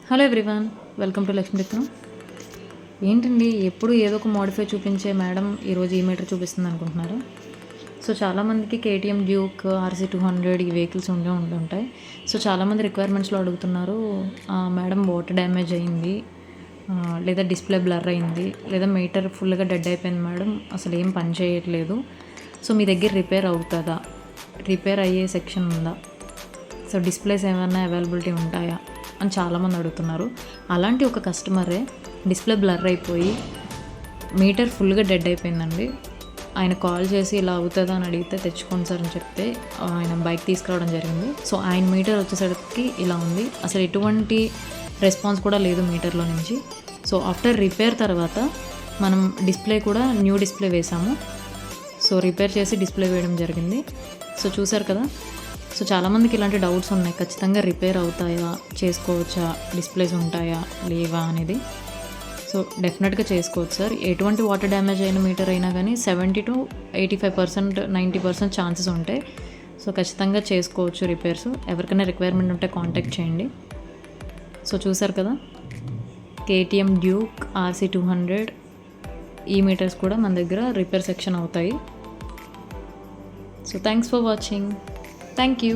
Hello everyone, welcome to Lakshmi Ratnam. ఏంటండి ఎప్పుడు ఏదో ఒక మోడిఫై చూపించే మేడం ఈరోజు ఈ మీటర్ చూపిస్తుంది అనుకుంటున్నారు. సో చాలామందికి కేటీఎం డ్యూక్ RC200 ఈ వెహికల్స్ ఉంటుంటాయి. సో చాలామంది రిక్వైర్మెంట్స్లో అడుగుతున్నారు, మేడం వాటర్ డ్యామేజ్ అయింది, లేదా డిస్ప్లే బ్లర్ అయింది, లేదా మీటర్ ఫుల్గా డెడ్ అయిపోయింది మేడం, అసలు ఏం పని చేయట్లేదు. సో మీ దగ్గర రిపేర్ అవుతుందా, రిపేర్ అయ్యే సెక్షన్ ఉందా, సో డిస్ప్లేస్ ఏమైనా అవైలబిలిటీ ఉంటాయా అని చాలామంది అడుగుతున్నారు. అలాంటి ఒక కస్టమరే డిస్ప్లే బ్లర్ అయిపోయి మీటర్ ఫుల్గా డెడ్ అయిపోయిందండి. ఆయన కాల్ చేసి ఇలా అవుతుందా అని అడిగితే తెచ్చుకోండి సార్ అని చెప్తే ఆయన బైక్ తీసుకురావడం జరిగింది. సో ఆయన మీటర్ వచ్చేసరికి ఇలా ఉంది, అసలు ఎటువంటి రెస్పాన్స్ కూడా లేదు మీటర్లో నుంచి. సో ఆఫ్టర్ రిపేర్ తర్వాత మనం డిస్ప్లే కూడా న్యూ డిస్ప్లే వేసాము. సో రిపేర్ చేసి డిస్ప్లే వేయడం జరిగింది. సో చూసారు కదా. సో చాలామందికి ఇలాంటి డౌట్స్ ఉన్నాయి, ఖచ్చితంగా రిపేర్ అవుతాయా, చేసుకోవచ్చా, డిస్ప్లేస్ ఉంటాయా లేవా అనేది. సో డెఫినెట్గా చేసుకోవచ్చు సార్. ఎటువంటి వాటర్ డ్యామేజ్ అయిన మీటర్ అయినా కానీ 70 to 85%, 90% ఛాన్సెస్ ఉంటాయి. సో ఖచ్చితంగా చేసుకోవచ్చు రిపేర్స్. ఎవరికైనా రిక్వైర్మెంట్ ఉంటే కాంటాక్ట్ చేయండి. సో చూసారు కదా, కేటీఎం డ్యూక్ RC200 ఈ మీటర్స్ కూడా మన దగ్గర రిపేర్ సెక్షన్ అవుతాయి. So thanks for watching. Thank you.